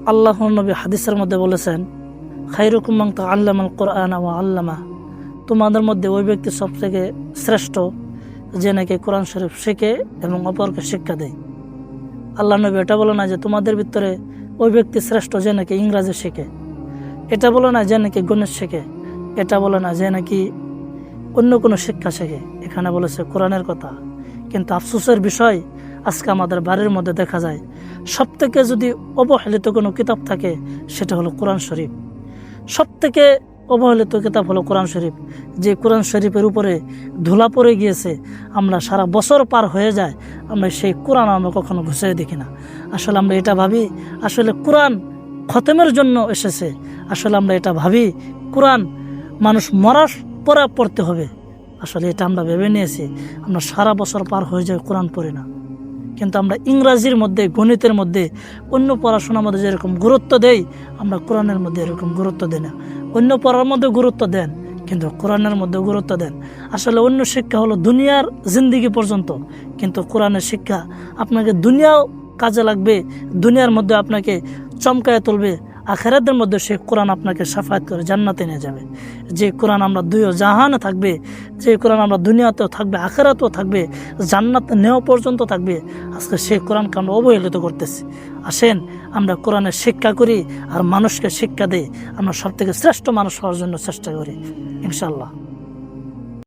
আল্লাহর নবী হাদিসের মধ্যে বলেছেন, খায়রুকুম মান তাআল্লামাল কুরআনা ওয়া আল্লামা, তোমাদের মধ্যে ওই ব্যক্তি সবথেকে শ্রেষ্ঠ যে নাকি কোরআন শরীফ শেখে এবং অপরকে শিক্ষা দেয়। আল্লাহ নবী এটা বলে না যে তোমাদের ভিতরে ওই ব্যক্তি শ্রেষ্ঠ যে নাকি ইংরাজি শেখে, এটা বলে না যে নাকি গণিত শেখে, এটা বলে না যে নাকি অন্য কোনো শিক্ষা শেখে, এখানে বলেছে কোরআনের কথা। কিন্তু আফসোসের বিষয়, আজকে আমাদের বাড়ির মধ্যে দেখা যায় সবথেকে যদি অবহেলিত কোনো কিতাব থাকে সেটা হলো কোরআন শরীফ। সবথেকে অবহেলিত কিতাব হলো কোরআন শরীফ, যে কোরআন শরীফের উপরে ধুলা পড়ে গিয়েছে, আমরা সারা বছর পার হয়ে যায়, আমরা সেই কোরআন আমরা কখনো ঘুষিয়ে দেখি না। আসলে আমরা এটা ভাবি আসলে কোরআন খতমের জন্য এসেছে, আসলে আমরা এটা ভাবি কোরআন মানুষ মরার পরে পড়তে হবে। আসলে এটা আমরা ভেবে নিয়েছি, আমরা সারা বছর পার হয়ে যায় কোরআন পড়ি না। কিন্তু আমরা ইংরাজির মধ্যে, গণিতের মধ্যে, অন্য পড়াশোনার মধ্যে যেরকম গুরুত্ব দেই, আমরা কোরআনের মধ্যে এরকম গুরুত্ব দিই না। অন্য পড়ার মধ্যে গুরুত্ব দেন, কিন্তু কোরআনের মধ্যে গুরুত্ব দেন। আসলে অন্য শিক্ষা হলো দুনিয়ার জিন্দিগি পর্যন্ত, কিন্তু কোরআনের শিক্ষা আপনাকে দুনিয়াও কাজে লাগবে, দুনিয়ার মধ্যে আপনাকে চমকায় তুলবে, আখিরাতের মধ্যে সে কোরআন আপনাকে শাফায়াত করে জান্নাতে নিয়ে যাবে। যে কোরআন আমরা দুই জাহানে থাকবে, যে কোরআন আমরা দুনিয়াতেও থাকবে, আখিরাতেও থাকবে, জান্নাত নেওয়া পর্যন্ত থাকবে, আজকে সেই কোরআনকে আমরা অবহেলিত করতেছি। আসেন আমরা কোরআনের শিক্ষা করি আর মানুষকে শিক্ষা দেই, আমরা সব থেকে শ্রেষ্ঠ মানুষ হওয়ার জন্য চেষ্টা করি ইনশাআল্লাহ।